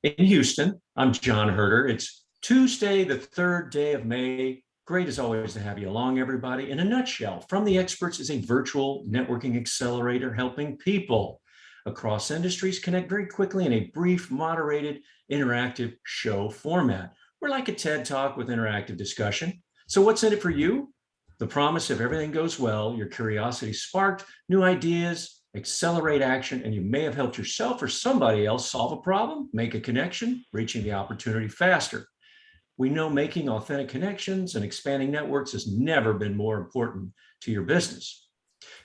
in Houston. I'm John Herder. It's Tuesday, the third day of May. Great as always to have you along, everybody. In a nutshell, From the Experts is a virtual networking accelerator helping people across industries connect very quickly in a brief, moderated, interactive show format. We're like a TED Talk with interactive discussion. So what's in it for you? The promise if everything goes well, your curiosity sparked new ideas, accelerate action, and you may have helped yourself or somebody else solve a problem, make a connection, reaching the opportunity faster. We know making authentic connections and expanding networks has never been more important to your business.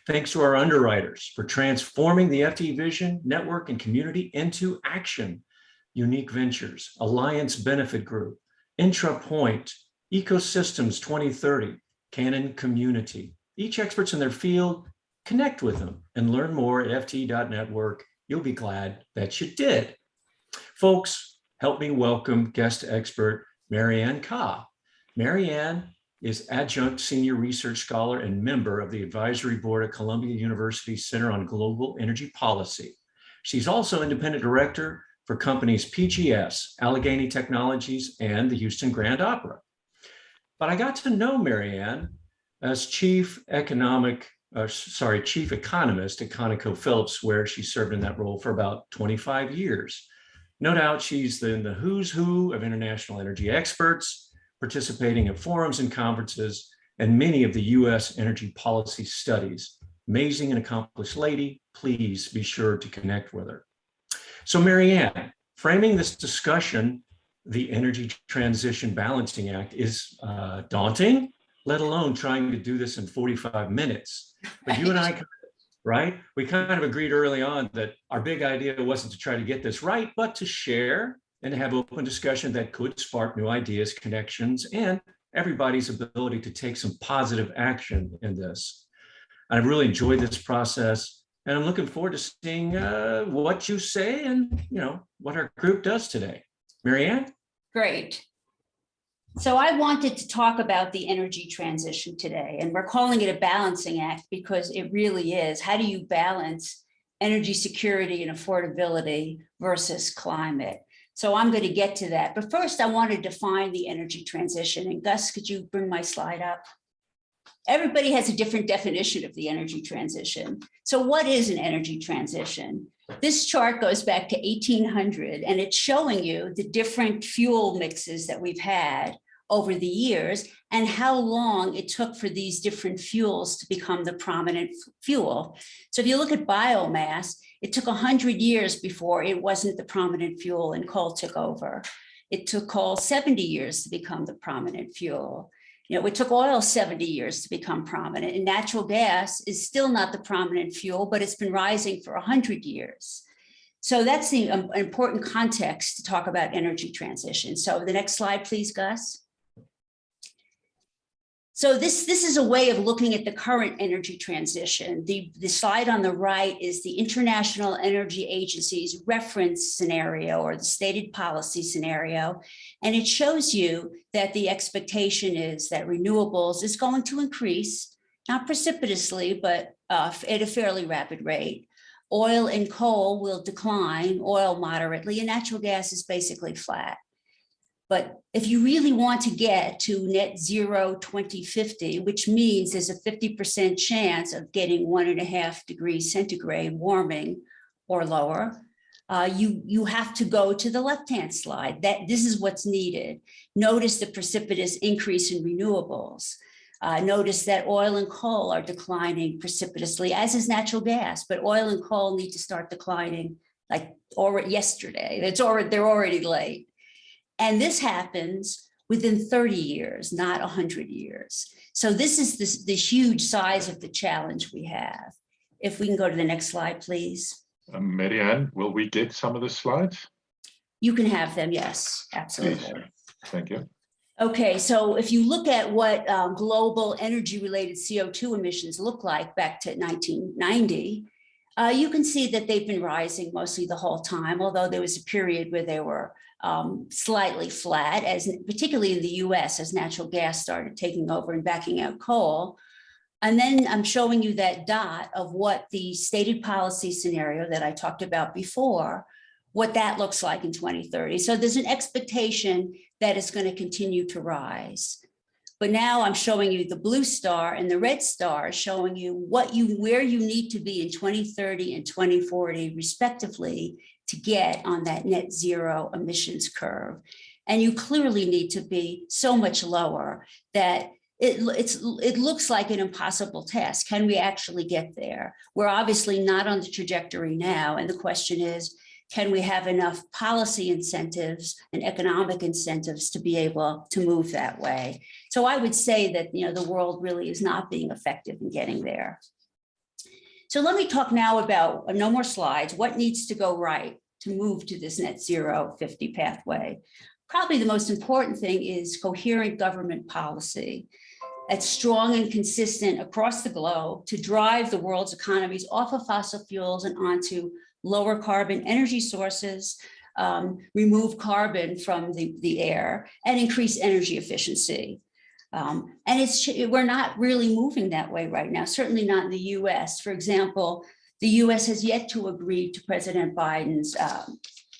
Thanks to our underwriters for transforming the FTE vision, network, and community into action. Unique Ventures, Alliance Benefit Group, IntraPoint, Ecosystems 2030, Canon Community. Each experts in their field. Connect with them and learn more at fte.network. You'll be glad that you did. Folks, help me welcome guest expert Marianne Kah. Marianne is adjunct senior research scholar and member of the advisory board at Columbia University Center on Global Energy Policy. She's also independent director for companies PGS, Allegheny Technologies, and the Houston Grand Opera. But I got to know Marianne as chief economist at ConocoPhillips, where she served in that role for about 25 years. No doubt she's in the who's who of international energy experts, participating in forums and conferences, and many of the US energy policy studies. Amazing and accomplished lady. Please be sure to connect with her. So Marianne, framing this discussion, the Energy Transition Balancing Act is daunting, let alone trying to do this in 45 minutes. But you and I, right? We kind of agreed early on that our big idea wasn't to try to get this right, but to share and to have open discussion that could spark new ideas, connections, and everybody's ability to take some positive action in this. I've really enjoyed this process, and I'm looking forward to seeing what you say and what our group does today. Marianne? Great. So I wanted to talk about the energy transition today, and we're calling it a balancing act because it really is. How do you balance energy security and affordability versus climate? So I'm going to get to that. But first, I want to define the energy transition. And Gus, could you bring my slide up? Everybody has a different definition of the energy transition. So what is an energy transition? This chart goes back to 1800, and it's showing you the different fuel mixes that we've had over the years and how long it took for these different fuels to become the prominent fuel. So if you look at biomass, it took 100 years before it wasn't the prominent fuel and coal took over. It took coal 70 years to become the prominent fuel. It took oil 70 years to become prominent, and natural gas is still not the prominent fuel, but it's been rising for 100 years. So that's the important context to talk about energy transition. So the next slide, please, Gus. So this is a way of looking at the current energy transition. The slide on the right is the International Energy Agency's reference scenario, or the stated policy scenario. And it shows you that the expectation is that renewables is going to increase, not precipitously, but at a fairly rapid rate. Oil and coal will decline, oil moderately, and natural gas is basically flat. But if you really want to get to net zero 2050, which means there's a 50% chance of getting 1.5 degrees centigrade warming or lower, you have to go to the left-hand slide. This is what's needed. Notice the precipitous increase in renewables. Notice that oil and coal are declining precipitously, as is natural gas, but oil and coal need to start declining like already yesterday. They're already late. And this happens within 30 years, not 100 years. So this is the huge size of the challenge we have. If we can go to the next slide, please. Marianne, will we get some of the slides? You can have them, yes, absolutely. Please. Thank you. Okay, so if you look at what global energy-related CO2 emissions look like back to 1990, you can see that they've been rising mostly the whole time, although there was a period where they were slightly flat, particularly in the US, as natural gas started taking over and backing out coal. And then I'm showing you that dot of what the stated policy scenario that I talked about before, what that looks like in 2030. So there's an expectation that it's going to continue to rise. But now I'm showing you the blue star, and the red star is showing you where you need to be in 2030 and 2040, respectively, to get on that net zero emissions curve. And you clearly need to be so much lower that it looks like an impossible task. Can we actually get there? We're obviously not on the trajectory now. And the question is, can we have enough policy incentives and economic incentives to be able to move that way? So I would say that, the world really is not being effective in getting there. So let me talk now about, no more slides, what needs to go right to move to this net zero 50 pathway. Probably the most important thing is coherent government policy that's strong and consistent across the globe to drive the world's economies off of fossil fuels and onto lower carbon energy sources, remove carbon from the air, and increase energy efficiency. And we're not really moving that way right now, certainly not in the US. For example, the US has yet to agree to President Biden's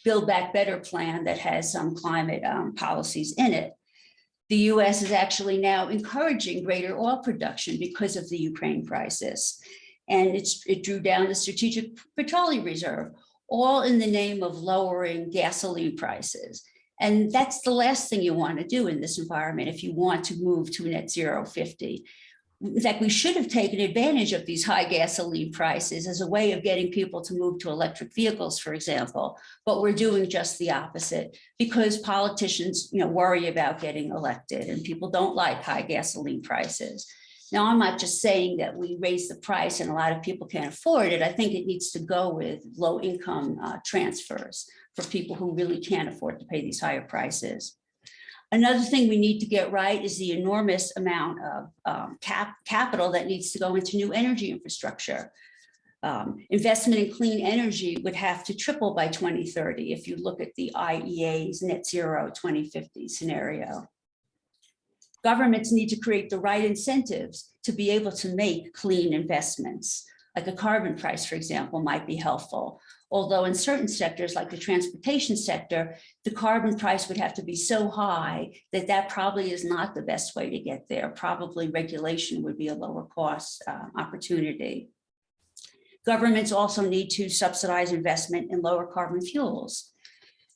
Build Back Better plan that has some climate policies in it. The US is actually now encouraging greater oil production because of the Ukraine crisis. And it drew down the Strategic Petroleum Reserve, all in the name of lowering gasoline prices. And that's the last thing you want to do in this environment if you want to move to a net zero 50. In fact, we should have taken advantage of these high gasoline prices as a way of getting people to move to electric vehicles, for example, but we're doing just the opposite because politicians, worry about getting elected and people don't like high gasoline prices. Now, I'm not just saying that we raise the price and a lot of people can't afford it. I think it needs to go with low income transfers for people who really can't afford to pay these higher prices. Another thing we need to get right is the enormous amount of capital that needs to go into new energy infrastructure. Investment in clean energy would have to triple by 2030 if you look at the IEA's net zero 2050 scenario. Governments need to create the right incentives to be able to make clean investments, like a carbon price, for example, might be helpful. Although in certain sectors, like the transportation sector, the carbon price would have to be so high that that probably is not the best way to get there. Probably regulation would be a lower cost opportunity. Governments also need to subsidize investment in lower carbon fuels.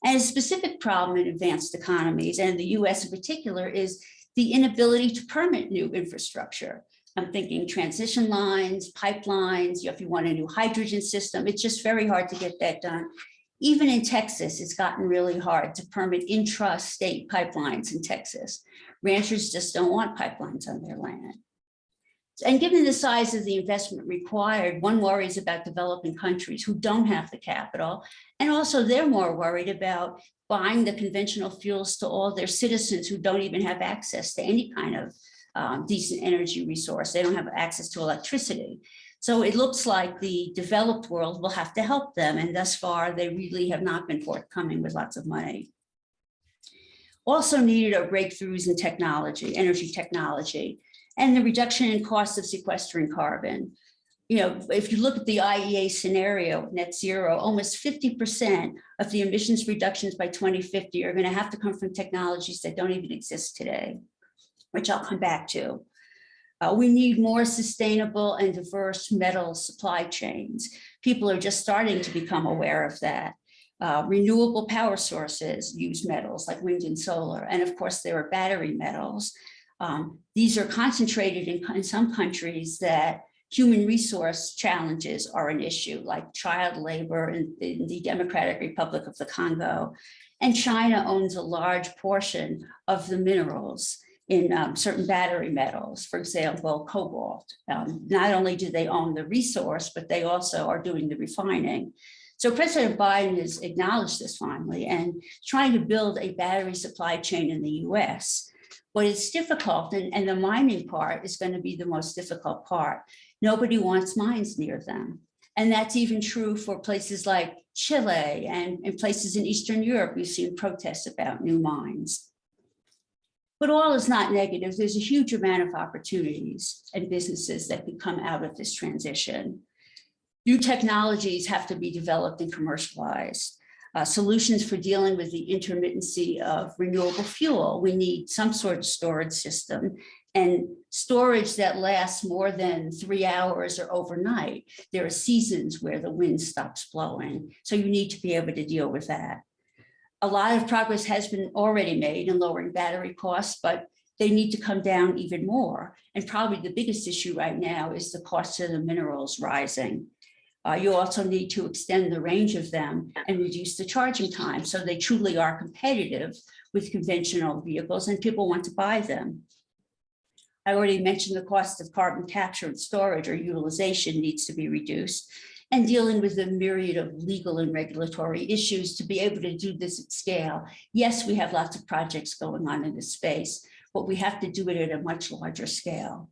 And a specific problem in advanced economies, and the US in particular, is the inability to permit new infrastructure. I'm thinking transition lines, pipelines, if you want a new hydrogen system, it's just very hard to get that done. Even in Texas, it's gotten really hard to permit intra-state pipelines in Texas. Ranchers just don't want pipelines on their land. And given the size of the investment required, one worries about developing countries who don't have the capital. And also they're more worried about buying the conventional fuels to all their citizens who don't even have access to any kind of decent energy resource. They don't have access to electricity. So it looks like the developed world will have to help them. And thus far, they really have not been forthcoming with lots of money. Also needed are breakthroughs in technology, energy technology, and the reduction in costs of sequestering carbon. If you look at the IEA scenario, net zero, almost 50% of the emissions reductions by 2050 are going to have to come from technologies that don't even exist today, which I'll come back to. We need more sustainable and diverse metal supply chains. People are just starting to become aware of that. Renewable power sources use metals like wind and solar. And of course, there are battery metals. These are concentrated in some countries that human resource challenges are an issue, like child labor in the Democratic Republic of the Congo. And China owns a large portion of the minerals in certain battery metals, for example, cobalt. Not only do they own the resource, but they also are doing the refining. So President Biden has acknowledged this finally and trying to build a battery supply chain in the US. But it's difficult, and the mining part is going to be the most difficult part. Nobody wants mines near them. And that's even true for places like Chile and in places in Eastern Europe. We've seen protests about new mines. But all is not negative. There's a huge amount of opportunities and businesses that can come out of this transition. New technologies have to be developed and commercialized. Solutions for dealing with the intermittency of renewable fuel. We need some sort of storage system and storage that lasts more than 3 hours or overnight. There are seasons where the wind stops blowing, so you need to be able to deal with that. A lot of progress has been already made in lowering battery costs, but they need to come down even more. And probably the biggest issue right now is the cost of the minerals rising. You also need to extend the range of them and reduce the charging time so they truly are competitive with conventional vehicles and people want to buy them. I already mentioned the cost of carbon capture and storage or utilization needs to be reduced, and dealing with the myriad of legal and regulatory issues to be able to do this at scale. Yes, we have lots of projects going on in this space, but we have to do it at a much larger scale.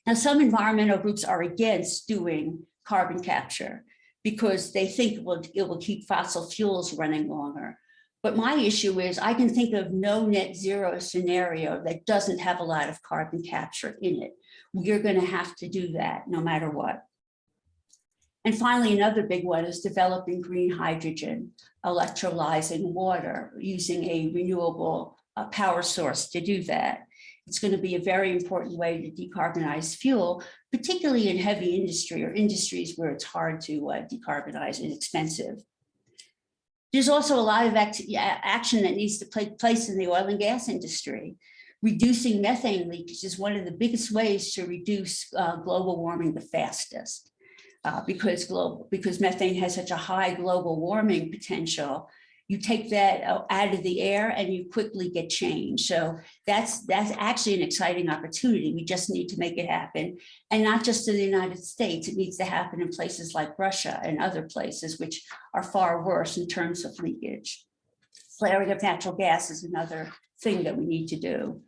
Now, some environmental groups are against doing carbon capture because they think it will keep fossil fuels running longer. But my issue is I can think of no net zero scenario that doesn't have a lot of carbon capture in it. We're going to have to do that no matter what. And finally, another big one is developing green hydrogen, electrolyzing water, using a renewable power source to do that. It's going to be a very important way to decarbonize fuel, particularly in heavy industry or industries where it's hard to decarbonize and expensive. There's also a lot of action that needs to take place in the oil and gas industry. Reducing methane leakage is one of the biggest ways to reduce global warming the fastest. Because methane has such a high global warming potential, you take that out of the air and you quickly get change. So that's actually an exciting opportunity. We just need to make it happen. And not just in the United States, it needs to happen in places like Russia and other places, which are far worse in terms of leakage. Flaring of natural gas is another thing that we need to do.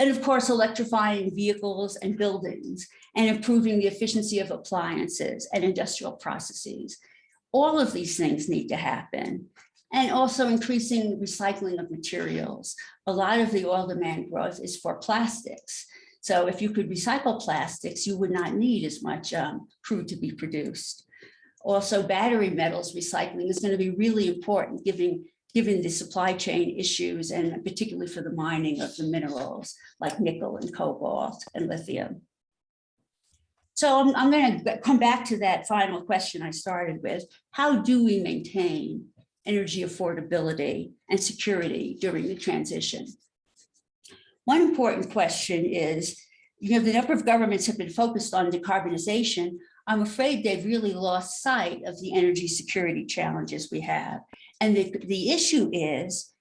And of course, electrifying vehicles and buildings and improving the efficiency of appliances and industrial processes. All of these things need to happen. And also increasing recycling of materials. A lot of the oil demand growth is for plastics. So if you could recycle plastics, you would not need as much crude to be produced. Also, battery metals recycling is going to be really important given the supply chain issues and particularly for the mining of the minerals like nickel and cobalt and lithium. So I'm going to come back to that final question I started with. How do we maintain energy affordability and security during the transition? One important question is, the number of governments have been focused on decarbonization. I'm afraid they've really lost sight of the energy security challenges we have. And the issue is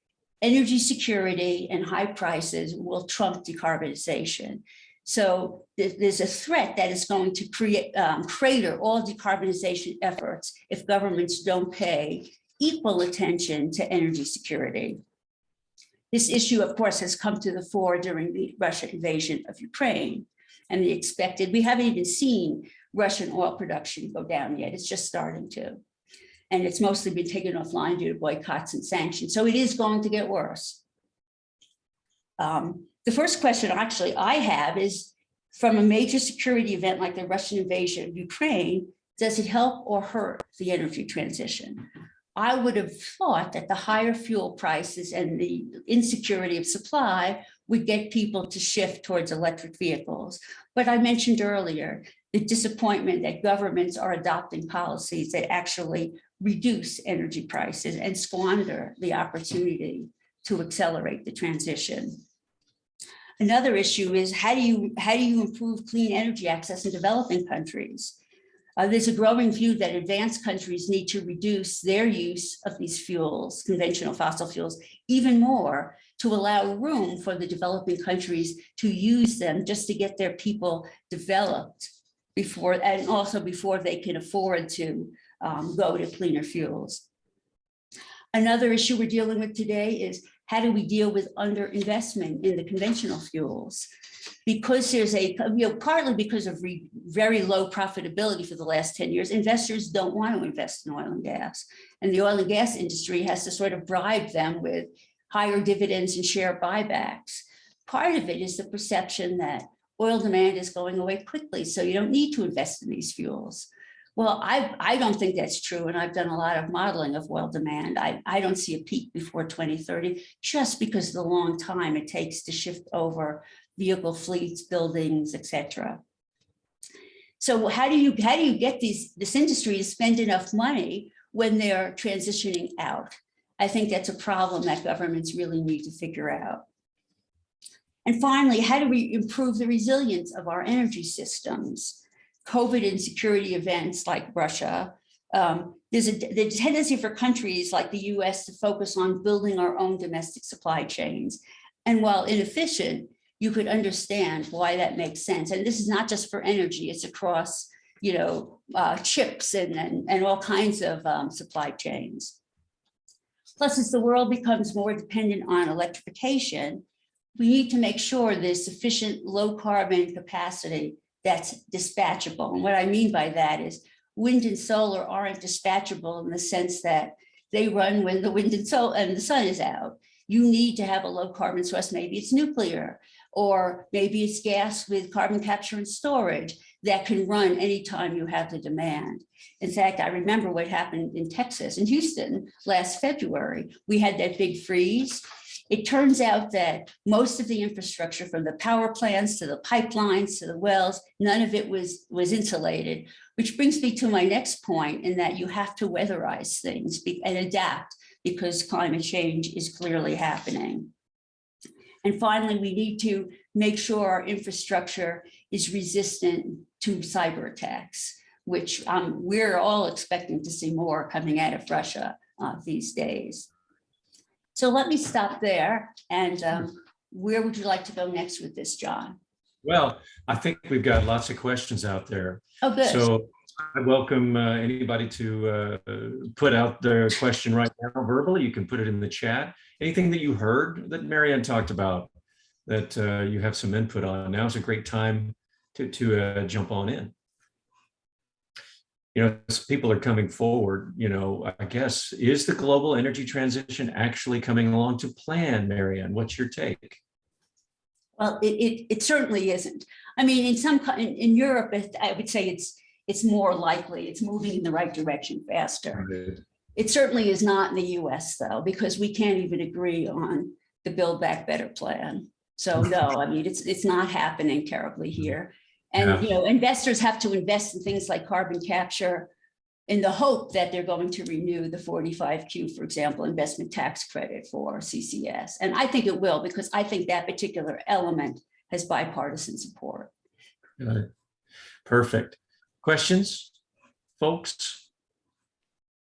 energy security and high prices will trump decarbonization. So there's a threat that is going to crater all decarbonization efforts if governments don't pay equal attention to energy security. This issue, of course, has come to the fore during the Russian invasion of Ukraine and we haven't even seen Russian oil production go down yet. It's just starting to. And it's mostly been taken offline due to boycotts and sanctions. So it is going to get worse. The first question actually I have is, from a major security event like the Russian invasion of Ukraine, does it help or hurt the energy transition? I would have thought that the higher fuel prices and the insecurity of supply would get people to shift towards electric vehicles. But I mentioned earlier the disappointment that governments are adopting policies that actually reduce energy prices and squander the opportunity to accelerate the transition. Another issue is how do you improve clean energy access in developing countries? There's a growing view that advanced countries need to reduce their use of these fuels, conventional fossil fuels, even more to allow room for the developing countries to use them just to get their people developed before they can afford to go to cleaner fuels. Another issue we're dealing with today is how do we deal with underinvestment in the conventional fuels? Because there's partly because of very low profitability for the last 10 years, investors don't want to invest in oil and gas. And the oil and gas industry has to sort of bribe them with higher dividends and share buybacks. Part of it is the perception that oil demand is going away quickly, so you don't need to invest in these fuels. Well, I don't think that's true. And I've done a lot of modeling of oil demand. I don't see a peak before 2030, just because of the long time it takes to shift over vehicle fleets, buildings, et cetera. So how do you get this industry to spend enough money when they're transitioning out? I think that's a problem that governments really need to figure out. And finally, how do we improve the resilience of our energy systems? COVID and security events like Russia, there's the tendency for countries like the US to focus on building our own domestic supply chains. And while inefficient, you could understand why that makes sense. And this is not just for energy, it's across, chips and all kinds of supply chains. Plus, as the world becomes more dependent on electrification, we need to make sure there's sufficient low carbon capacity that's dispatchable. And what I mean by that is wind and solar aren't dispatchable in the sense that they run when the wind and the sun is out. You need to have a low carbon source. Maybe it's nuclear, or maybe it's gas with carbon capture and storage that can run anytime you have the demand. In fact, I remember what happened in Texas, in Houston last February. We had that big freeze. It turns out that most of the infrastructure, from the power plants to the pipelines to the wells, none of it was insulated, which brings me to my next point, in that you have to weatherize things and adapt, because climate change is clearly happening. And finally, we need to make sure our infrastructure is resistant to cyber attacks, which we're all expecting to see more coming out of Russia these days. So let me stop there. And where would you like to go next with this, John? Well, I think we've got lots of questions out there. Oh, good. So I welcome anybody to put out their question right now verbally. You can put it in the chat. Anything that you heard that Marianne talked about that you have some input on, now's a great time to jump on in. As people are coming forward, I guess, is the global energy transition actually coming along to plan, Marianne? What's your take? Well, it certainly isn't. I mean, in Europe, I would say it's more likely, it's moving in the right direction faster. Good. It certainly is not in the US, though, because we can't even agree on the Build Back Better plan. So no, I mean, it's not happening terribly here. And investors have to invest in things like carbon capture in the hope that they're going to renew the 45Q, for example, investment tax credit for CCS. And I think it will, because I think that particular element has bipartisan support. Got it. Perfect. Questions, folks?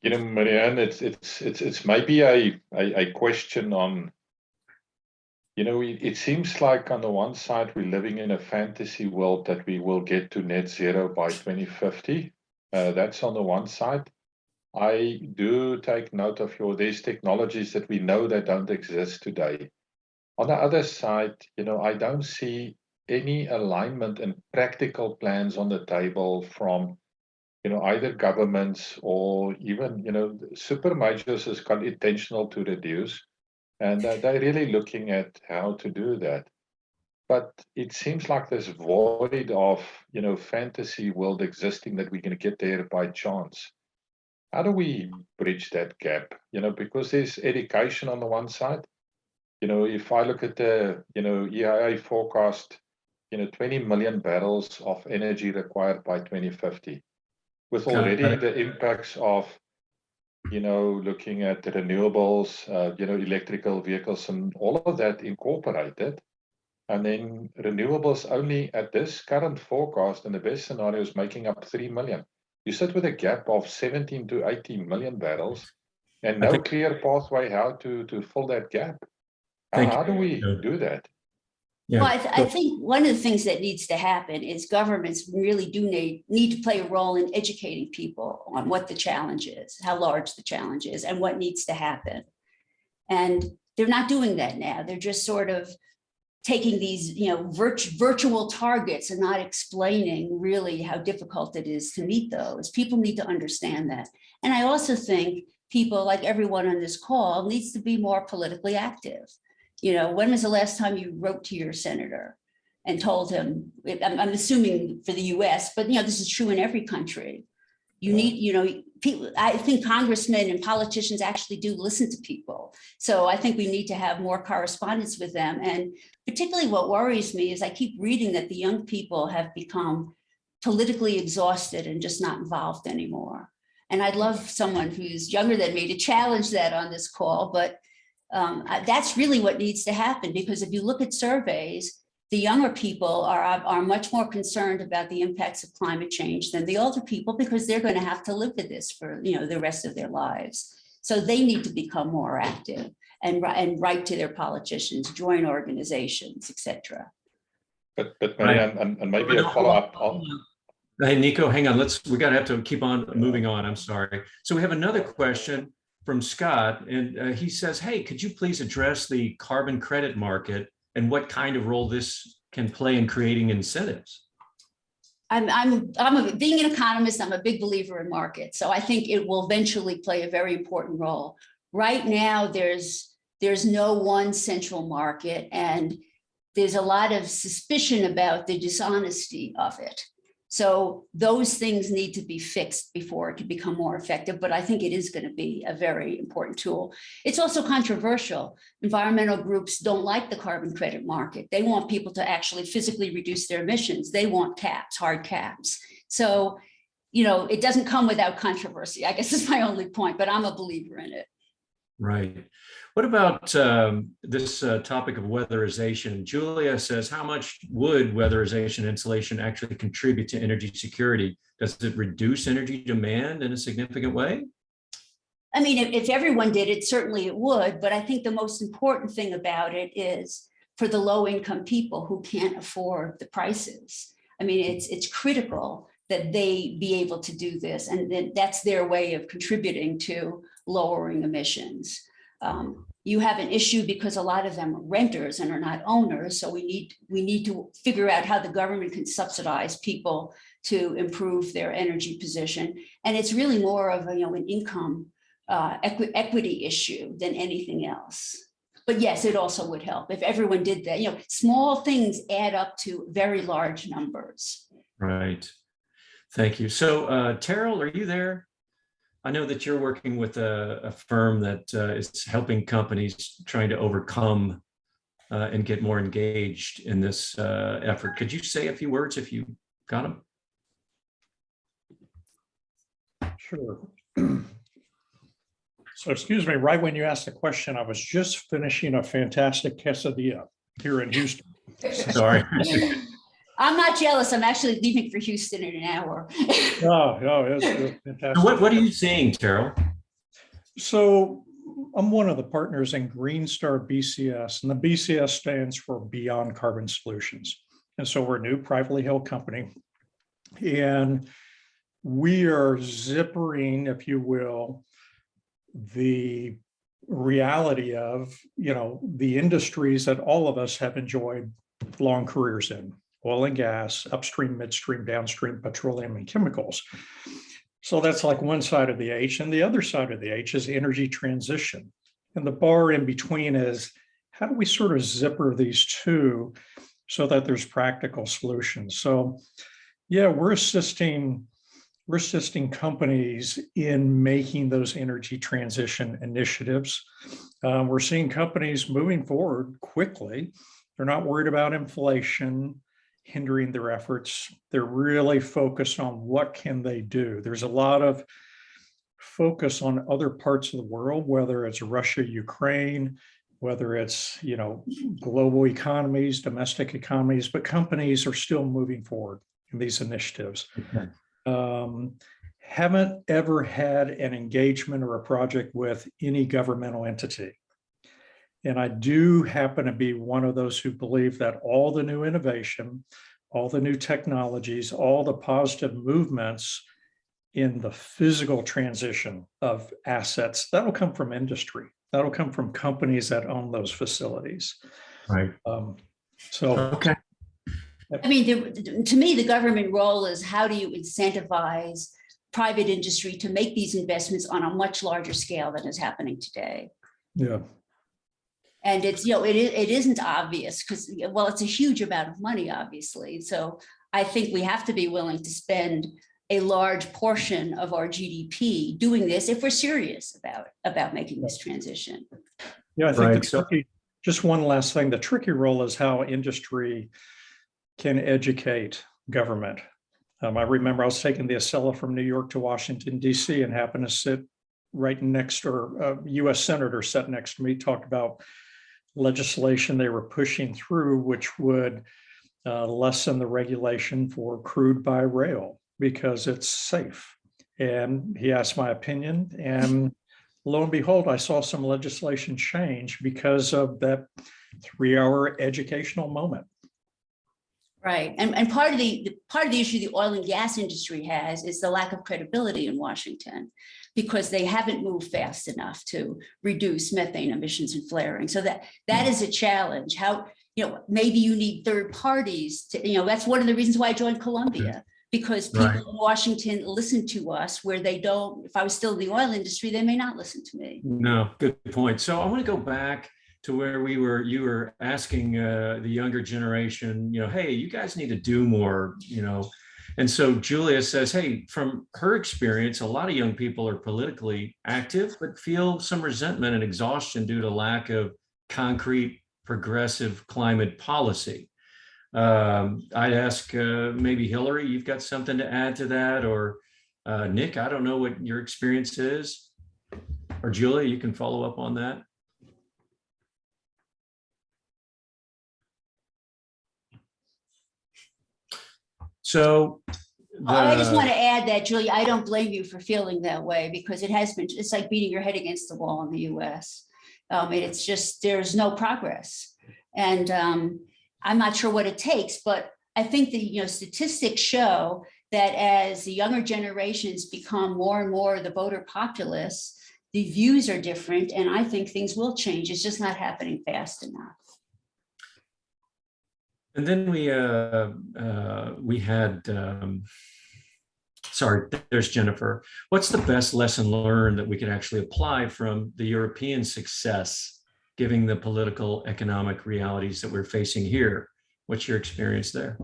Marianne, it's maybe a question on, it seems like on the one side, we're living in a fantasy world that we will get to net zero by 2050. That's on the one side. I do take note of there's technologies that we know that don't exist today. On the other side, I don't see any alignment and practical plans on the table from, either governments or even, super majors is intentional to reduce. And they're really looking at how to do that. But it seems like this void of, fantasy world existing that we're going to get there by chance. How do we bridge that gap? Because there's education on the one side. If I look at the, EIA forecast, 20 million barrels of energy required by 2050, with already the impacts of, looking at the renewables, electrical vehicles and all of that incorporated. And then renewables only at this current forecast in the best scenario is making up 3 million. You sit with a gap of 17 to 18 million barrels and no clear pathway how to fill that gap. How do we do that? Yeah. Well, I think one of the things that needs to happen is governments really do need to play a role in educating people on what the challenge is, how large the challenge is, and what needs to happen. And they're not doing that now. They're just sort of taking these, virtual targets and not explaining really how difficult it is to meet those. People need to understand that. And I also think people, like everyone on this call, needs to be more politically active. When was the last time you wrote to your senator and told him, I'm assuming for the US, but this is true in every country, You need, people, I think congressmen and politicians actually do listen to people. So I think we need to have more correspondence with them. And particularly what worries me is I keep reading that the young people have become politically exhausted and just not involved anymore. And I'd love someone who's younger than me to challenge that on this call, but that's really what needs to happen, because if you look at surveys, the younger people are much more concerned about the impacts of climate change than the older people, because they're going to have to live with this for the rest of their lives. So they need to become more active and write to their politicians, join organizations, etc. But Marianne, and maybe a follow-up on. Hey, Nico, hang on. We got to have to keep on moving on. I'm sorry. So we have another question from Scott, and he says, hey, could you please address the carbon credit market and what kind of role this can play in creating incentives? Being an economist, I'm a big believer in markets. So I think it will eventually play a very important role. Right now, there's no one central market, and there's a lot of suspicion about the dishonesty of it. So those things need to be fixed before it can become more effective, but I think it is going to be a very important tool. It's also controversial. Environmental groups don't like the carbon credit market. They want people to actually physically reduce their emissions. They want caps, hard caps. So, it doesn't come without controversy, I guess is my only point, but I'm a believer in it. Right. What about this topic of weatherization? Julia says, how much would weatherization insulation actually contribute to energy security? Does it reduce energy demand in a significant way? I mean, if everyone did it, certainly it would. But I think the most important thing about it is for the low-income people who can't afford the prices. I mean, it's critical that they be able to do this, and that's their way of contributing to lowering emissions. You have an issue because a lot of them are renters and are not owners. So we need to figure out how the government can subsidize people to improve their energy position. And it's really more of an income equity issue than anything else. But yes, it also would help if everyone did that. Small things add up to very large numbers. Right. Thank you. So Terrell, are you there? I know that you're working with a firm that is helping companies trying to overcome and get more engaged in this effort. Could you say a few words if you got them? Sure. So excuse me, right when you asked the question, I was just finishing a fantastic quesadilla here in Houston. Sorry. I'm not jealous. I'm actually leaving for Houston in an hour. It's fantastic. So what are you seeing, Terrell? So I'm one of the partners in Star BCS, and the BCS stands for Beyond Carbon Solutions. And so we're a new privately held company, and we are zippering, if you will, the reality of, the industries that all of us have enjoyed long careers in: oil and gas, upstream, midstream, downstream, petroleum, and chemicals. So that's like one side of the H, and the other side of the H is energy transition. And the bar in between is, how do we sort of zipper these two so that there's practical solutions? So yeah, we're assisting companies in making those energy transition initiatives. We're seeing companies moving forward quickly. They're not worried about inflation hindering their efforts. They're really focused on what can they do. There's a lot of focus on other parts of the world, whether it's Russia, Ukraine, whether it's, global economies, domestic economies, but companies are still moving forward in these initiatives. Okay. Haven't ever had an engagement or a project with any governmental entity. And I do happen to be one of those who believe that all the new innovation, all the new technologies, all the positive movements in the physical transition of assets, that'll come from industry. That'll come from companies that own those facilities. Right. Okay. I mean, to me, the government role is, how do you incentivize private industry to make these investments on a much larger scale than is happening today? Yeah. And it's, it isn't obvious because, it's a huge amount of money, obviously. So I think we have to be willing to spend a large portion of our GDP doing this if we're serious about making this transition. Yeah, I think Right, the so- tricky, just one last thing, the tricky role is how industry can educate government. I remember I was taking the Acela from New York to Washington, DC, and happened to sit right next, or a US senator sat next to me, talked about legislation they were pushing through, which would lessen the regulation for crude by rail because it's safe. And he asked my opinion, and lo and behold, I saw some legislation change because of that 3-hour educational moment. Right. And part of the issue the oil and gas industry has is the lack of credibility in Washington, because they haven't moved fast enough to reduce methane emissions and flaring. So that is a challenge. How, maybe you need third parties to, that's one of the reasons why I joined Columbia, because people in Washington listen to us where they don't. If I was still in the oil industry, they may not listen to me. No, good point. So I want to go back to where you were asking the younger generation, hey, you guys need to do more, And so Julia says, hey, from her experience, a lot of young people are politically active, but feel some resentment and exhaustion due to lack of concrete progressive climate policy. I'd ask maybe Hillary, you've got something to add to that, or Nick, I don't know what your experience is, or Julia, you can follow up on that. So I just want to add that, Julia, I don't blame you for feeling that way, because it's like beating your head against the wall in the US. It's just, there's no progress. And I'm not sure what it takes, but I think the statistics show that as the younger generations become more and more the voter populace, the views are different, and I think things will change. It's just not happening fast enough. And then we had, sorry, there's Jennifer. What's the best lesson learned that we could actually apply from the European success, given the political economic realities that we're facing here? What's your experience there?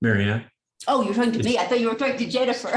Marianne? Oh, you're talking to me. I thought you were talking to Jennifer.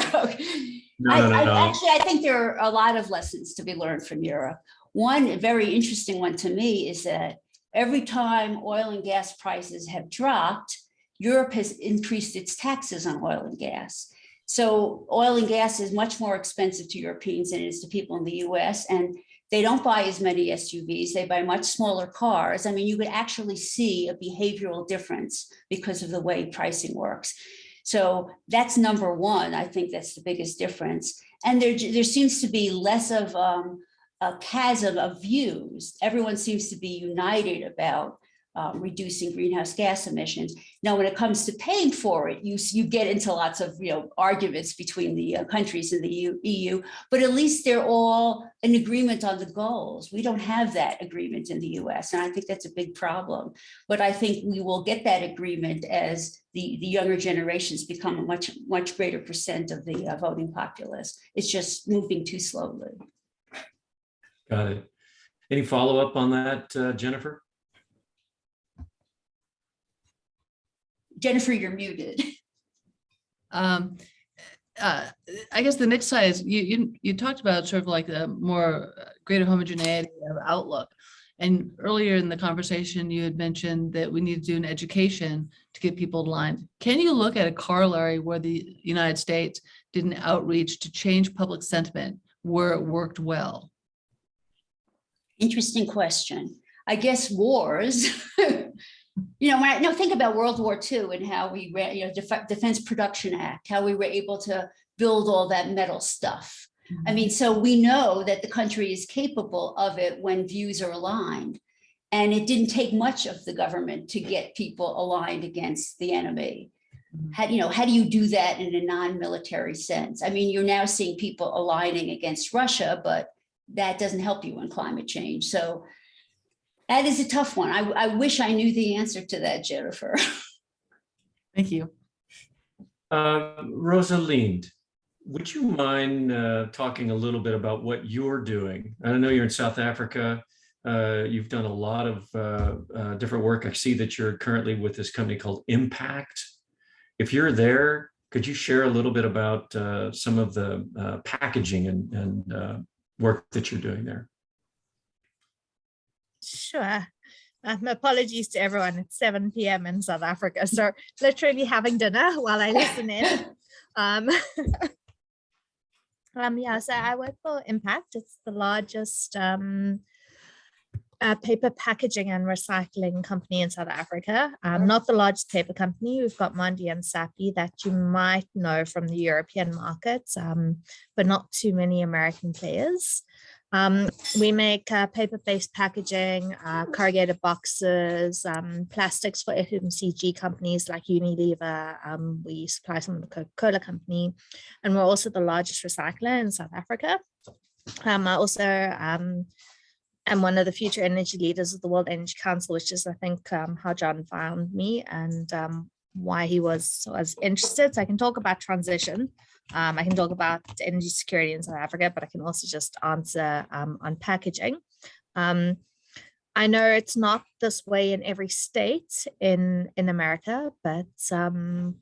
No. Actually, I think there are a lot of lessons to be learned from Europe. One very interesting one to me is that every time oil and gas prices have dropped, Europe has increased its taxes on oil and gas. So oil and gas is much more expensive to Europeans than it is to people in the US. And they don't buy as many SUVs. They buy much smaller cars. I mean, you could actually see a behavioral difference because of the way pricing works. So that's number one. I think that's the biggest difference. And there seems to be less of a chasm of views. Everyone seems to be united about reducing greenhouse gas emissions. Now, when it comes to paying for it, you get into lots of arguments between the countries in the EU, but at least they're all in agreement on the goals. We don't have that agreement in the US, and I think that's a big problem. But I think we will get that agreement as the younger generations become a much greater percent of the voting populace. It's just moving too slowly. Got it. Any follow-up on that, Jennifer? Jennifer, you're muted. I guess the next side is you talked about sort of like the more greater homogeneity of outlook. And earlier in the conversation, you had mentioned that we need to do an education to get people aligned. Can you look at a corollary where the United States did an outreach to change public sentiment where it worked well? Interesting question. I guess wars. Think about World War II and how we ran, Defense Production Act, how we were able to build all that metal stuff. I mean, so we know that the country is capable of it when views are aligned. And it didn't take much of the government to get people aligned against the enemy. How do you do that in a non-military sense? I mean, you're now seeing people aligning against Russia, but that doesn't help you in climate change. So that is a tough one. I wish I knew the answer to that, Jennifer. Thank you. Rosalind, would you mind talking a little bit about what you're doing? I know you're in South Africa. You've done a lot of different work. I see that you're currently with this company called Impact. If you're there, could you share a little bit about some of the packaging and work that you're doing there? Sure. Apologies to everyone. It's 7 p.m. in South Africa, so literally having dinner while I listen in. Yeah, so I work for Impact. It's the largest paper packaging and recycling company in South Africa. Not the largest paper company. We've got Mondi and Sappi that you might know from the European markets, but not too many American players. We make paper-based packaging, corrugated boxes, plastics for FMCG companies like Unilever. We supply some of the Coca-Cola company, and we're also the largest recycler in South Africa. I also am one of the future energy leaders of the World Energy Council, which is, I think, how John found me and why he was interested. So I can talk about transition. I can talk about energy security in South Africa, but I can also just answer on packaging. I know it's not this way in every state in America, but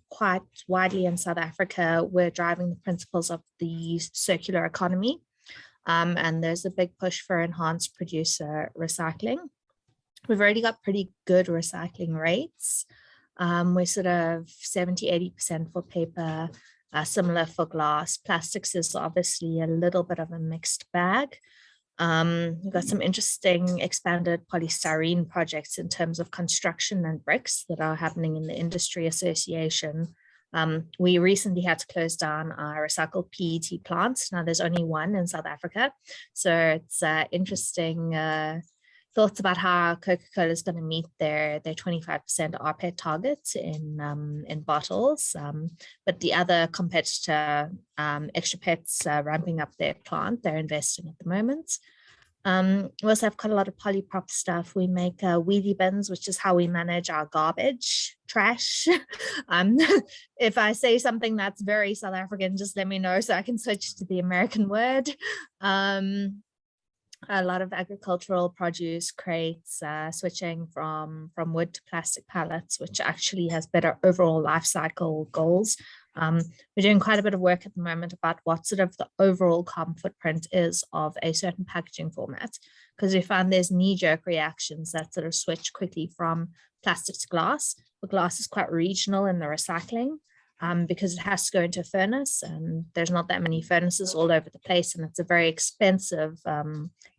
quite widely in South Africa, we're driving the principles of the circular economy. And there's a big push for enhanced producer recycling. We've already got pretty good recycling rates. We're sort of 70–80% for paper, similar for glass. Plastics is obviously a little bit of a mixed bag. We've got some interesting expanded polystyrene projects in terms of construction and bricks that are happening in the industry association. We recently had to close down our recycled PET plants. Now there's only one in South Africa. So it's interesting thoughts about how Coca-Cola is going to meet their 25% rPET targets in bottles. But the other competitor, Extra Pet's ramping up their plant. They're investing at the moment. We also have quite a lot of polyprop stuff. We make wheelie bins, which is how we manage our garbage, trash. If I say something that's very South African, just let me know so I can switch to the American word. A lot of agricultural produce crates, switching from wood to plastic pallets, which actually has better overall life cycle goals. We're doing quite a bit of work at the moment about what sort of the overall carbon footprint is of a certain packaging format, because we found there's knee-jerk reactions that sort of switch quickly from plastic to glass. But glass is quite regional in the recycling because it has to go into a furnace, and there's not that many furnaces all over the place, and it's a very expensive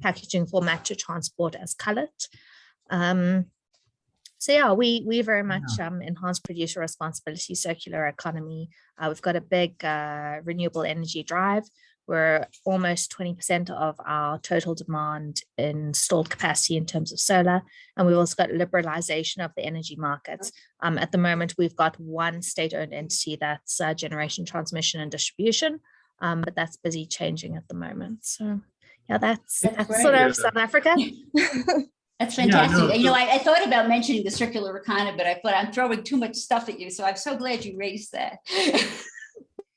packaging format to transport as cullet. So yeah, we very much enhance producer responsibility, circular economy. We've got a big renewable energy drive. We're almost 20% of our total demand installed capacity in terms of solar. And we've also got liberalization of the energy markets. At the moment, we've got one state-owned entity that's generation, transmission, and distribution, but that's busy changing at the moment. So yeah, that's sort of South Africa. That's fantastic. Yeah, no, I thought about mentioning the circular economy, but I thought I'm throwing too much stuff at you. So I'm so glad you raised that.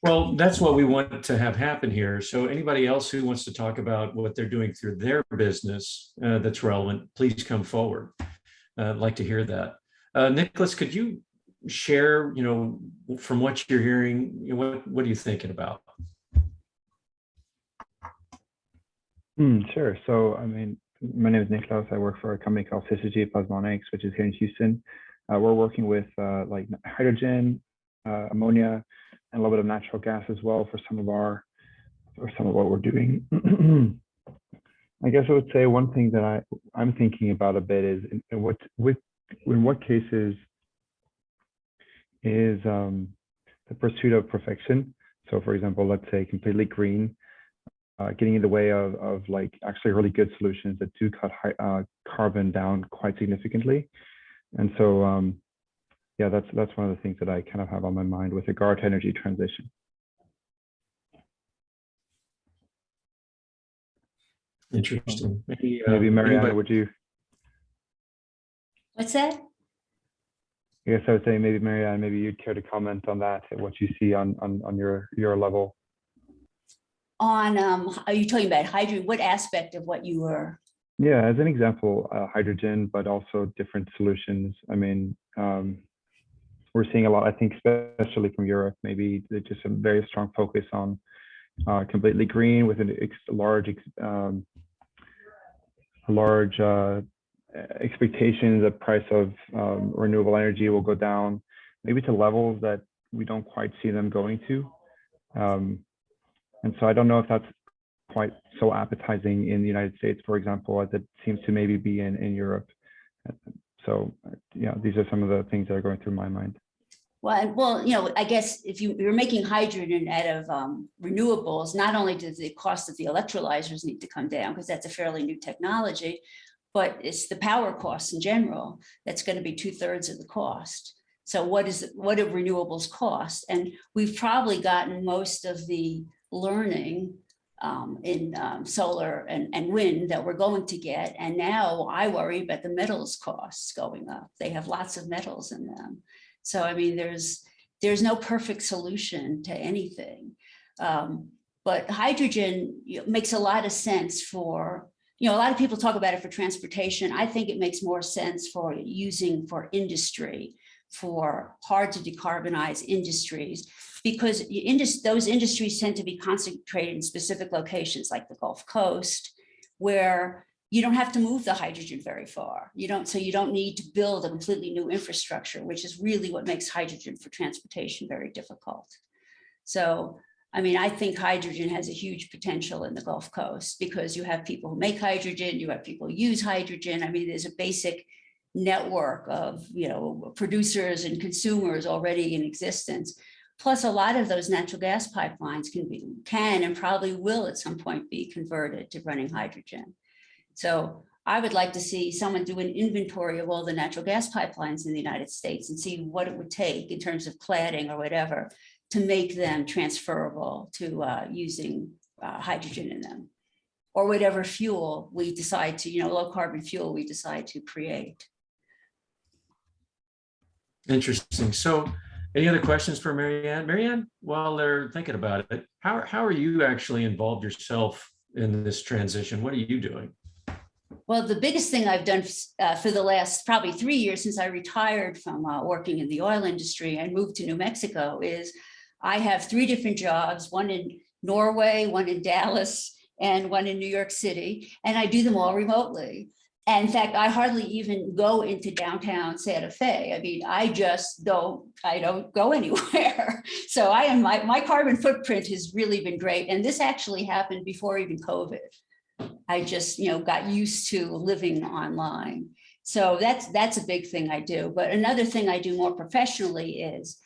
Well, that's what we want to have happen here. So anybody else who wants to talk about what they're doing through their business that's relevant, please come forward. I'd like to hear that. Nicholas, could you share, from what you're hearing, what are you thinking about? Sure. So, my name is Nicholas. I work for a company called Scarcity Plasmonics, which is here in Houston. We're working with like hydrogen, ammonia, and a little bit of natural gas as well for some of what we're doing. I guess I would say one thing that I'm thinking about a bit is in what cases is the pursuit of perfection. So, for example, let's say completely green. Getting in the way of like actually really good solutions that do cut carbon down quite significantly. And so, yeah, that's one of the things that I kind of have on my mind with regard to energy transition. Interesting. Maybe Marianne, would you? What's that? I guess I would say maybe Marianne, maybe you'd care to comment on that, what you see on your level. Are you talking about hydrogen? What aspect of what you were? Yeah, as an example, hydrogen, but also different solutions. I mean, we're seeing a lot, I think, especially from Europe, maybe there's just a very strong focus on completely green with large expectations. The price of renewable energy will go down, maybe to levels that we don't quite see them going to. And so I don't know if that's quite so appetizing in the United States, for example, as it seems to maybe be in Europe. So, yeah, these are some of the things that are going through my mind. Well, you know, I guess if you're making hydrogen out of renewables, not only does the cost of the electrolyzers need to come down, because that's a fairly new technology, but it's the power costs in general that's going to be 2/3 of the cost. So what do renewables cost? And we've probably gotten most of the learning in solar and wind that we're going to get. And now I worry about the metals costs going up. They have lots of metals in them. So, I mean, there's no perfect solution to anything. But hydrogen makes a lot of sense for, you know, a lot of people talk about it for transportation. I think it makes more sense for using for industry, for hard to decarbonize industries, because those industries tend to be concentrated in specific locations like the Gulf Coast, where you don't have to move the hydrogen very far. So you don't need to build a completely new infrastructure, which is really what makes hydrogen for transportation very difficult. So, I mean, I think hydrogen has a huge potential in the Gulf Coast because you have people who make hydrogen, you have people who use hydrogen. I mean, there's a basic network of, you know, producers and consumers already in existence. Plus, a lot of those natural gas pipelines can and probably will at some point be converted to running hydrogen. So I would like to see someone do an inventory of all the natural gas pipelines in the United States and see what it would take in terms of cladding or whatever to make them transferable to using hydrogen in them, or whatever fuel we decide to, you know, low carbon fuel we decide to create. Interesting. So any other questions for Marianne? Marianne, while they're thinking about it, how are you actually involved yourself in this transition? What are you doing? Well, the biggest thing I've done for the last probably 3 years since I retired from working in the oil industry and moved to New Mexico is I have 3 different jobs, one in Norway, one in Dallas, and one in New York City, and I do them all remotely. And in fact, I hardly even go into downtown Santa Fe. I mean, I don't go anywhere. So my carbon footprint has really been great. And this actually happened before even COVID. I just, you know, got used to living online. So that's a big thing I do. But another thing I do more professionally is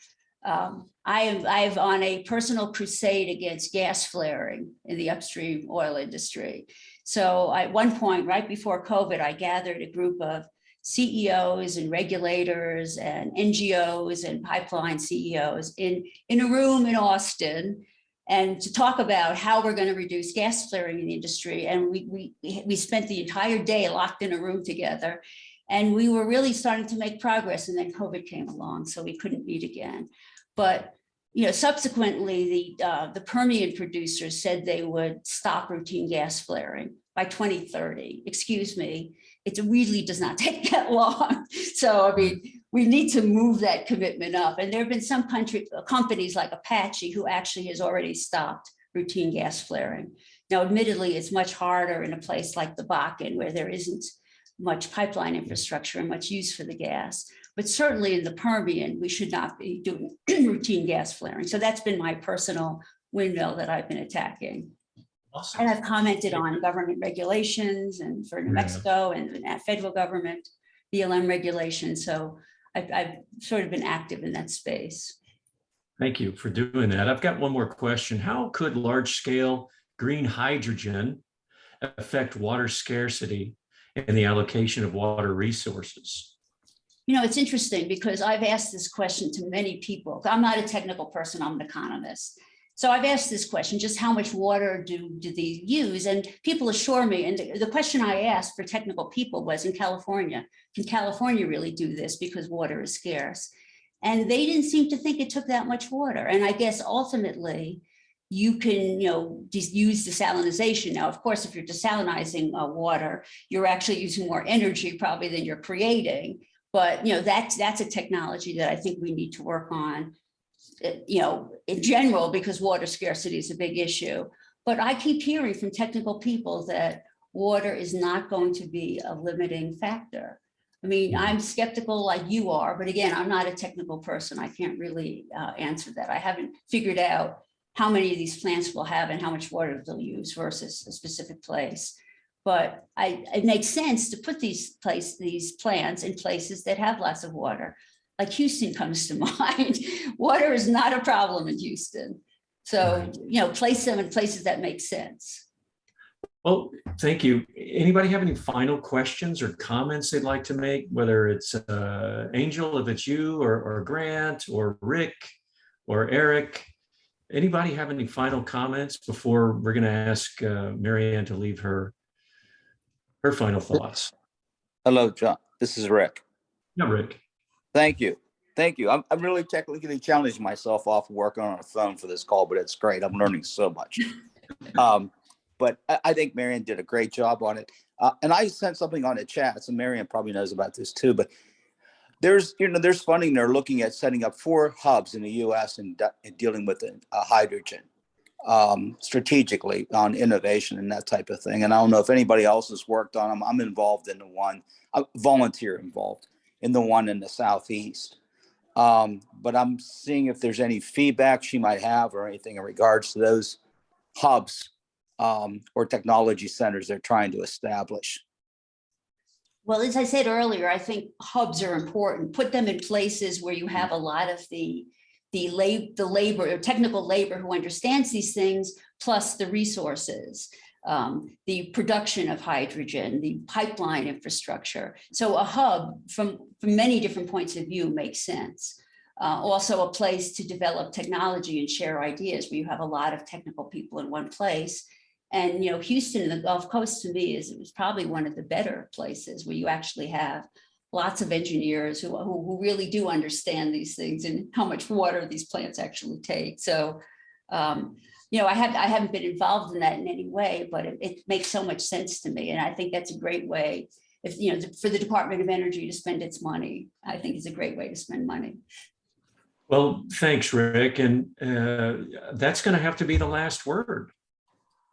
I've on a personal crusade against gas flaring in the upstream oil industry. So at one point, right before COVID, I gathered a group of CEOs and regulators and NGOs and pipeline CEOs in a room in Austin, and to talk about how we're going to reduce gas flaring in the industry. And we spent the entire day locked in a room together, and we were really starting to make progress. And then COVID came along, so we couldn't meet again. But you know, subsequently, the Permian producers said they would stop routine gas flaring by 2030. Excuse me, it really does not take that long. So, I mean, we need to move that commitment up. And there have been some companies like Apache who actually has already stopped routine gas flaring. Now, admittedly, it's much harder in a place like the Bakken where there isn't much pipeline infrastructure and much use for the gas. But certainly in the Permian, we should not be doing routine gas flaring. So that's been my personal windmill that I've been attacking. Awesome. And I've commented on government regulations and for New Mexico and federal government BLM regulations. So I've sort of been active in that space. Thank you for doing that. I've got one more question. How could large-scale green hydrogen affect water scarcity and the allocation of water resources? You know, it's interesting because I've asked this question to many people. I'm not a technical person, I'm an economist. So I've asked this question, just how much water do they use? And people assure me, and the question I asked for technical people was in California, can California really do this because water is scarce? And they didn't seem to think it took that much water. And I guess ultimately, you can, just use desalinization. Now, of course, if you're desalinizing water, you're actually using more energy probably than you're creating. But, that's a technology that I think we need to work on, in general, because water scarcity is a big issue. But I keep hearing from technical people that water is not going to be a limiting factor. I mean, I'm skeptical like you are, but again, I'm not a technical person. I can't really answer that. I haven't figured out how many of these plants will have and how much water they'll use versus a specific place. But it makes sense to put these plants in places that have lots of water. Like Houston comes to mind. Water is not a problem in Houston. So, place them in places that make sense. Well, thank you. Anybody have any final questions or comments they'd like to make, whether it's Angel, if it's you, or Grant, or Rick, or Eric? Anybody have any final comments before we're going to ask Marianne to leave her final thoughts? Hello, John. This is Rick. Yeah, Rick. Thank you. Thank you. I'm really technically challenging myself off working on a phone for this call, but it's great. I'm learning so much. But I think Marianne did a great job on it. And I sent something on the chat, so Marianne probably knows about this too, but there's funding. They're looking at setting up 4 hubs in the US and dealing with hydrogen strategically on innovation and that type of thing. And I don't know if anybody else has worked on them. I'm involved in the one, volunteer involved in the one in the Southeast. But I'm seeing if there's any feedback she might have or anything in regards to those hubs or technology centers they're trying to establish. Well, as I said earlier, I think hubs are important. Put them in places where you have a lot of the labor or technical labor who understands these things, plus the resources, the production of hydrogen, the pipeline infrastructure. So a hub from many different points of view makes sense. Also a place to develop technology and share ideas where you have a lot of technical people in one place. And, Houston and the Gulf Coast to me is probably one of the better places where you actually have lots of engineers who really do understand these things and how much water these plants actually take. So, I haven't been involved in that in any way, but it makes so much sense to me. And I think that's a great way for the Department of Energy to spend its money. I think it's a great way to spend money. Well, thanks, Rick. And that's going to have to be the last word.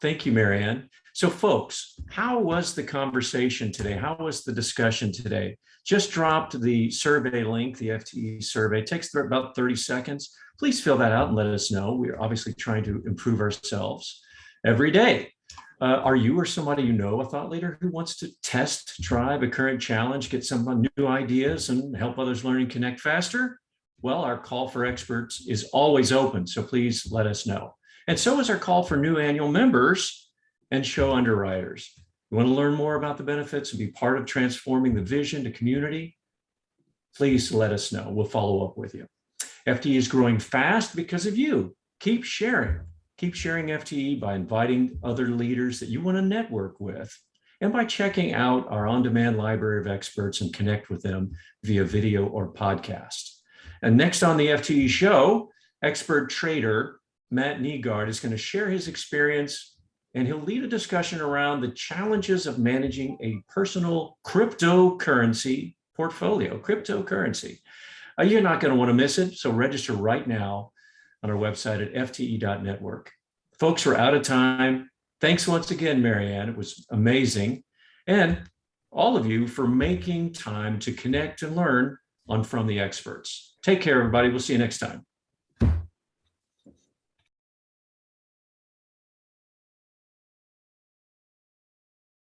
Thank you, Marianne. So folks, how was the conversation today? How was the discussion today? Just dropped the survey link, the FTE survey. It takes about 30 seconds. Please fill that out and let us know. We're obviously trying to improve ourselves every day. Are you or somebody you know a thought leader who wants to test, try the current challenge, get some new ideas and help others learn and connect faster? Well, our call for experts is always open, so please let us know. And so is our call for new annual members and show underwriters. You want to learn more about the benefits and be part of transforming the vision to community? Please let us know. We'll follow up with you. FTE is growing fast because of you. Keep sharing. Keep sharing FTE by inviting other leaders that you want to network with and by checking out our on-demand library of experts and connect with them via video or podcast. And next on the FTE show, expert trader Matt Nygaard is going to share his experience, and he'll lead a discussion around the challenges of managing a personal cryptocurrency portfolio. Cryptocurrency. You're not going to want to miss it, so register right now on our website at fte.network. Folks, we're out of time. Thanks once again, Marianne. It was amazing. And all of you for making time to connect and learn on From the Experts. Take care, everybody. We'll see you next time.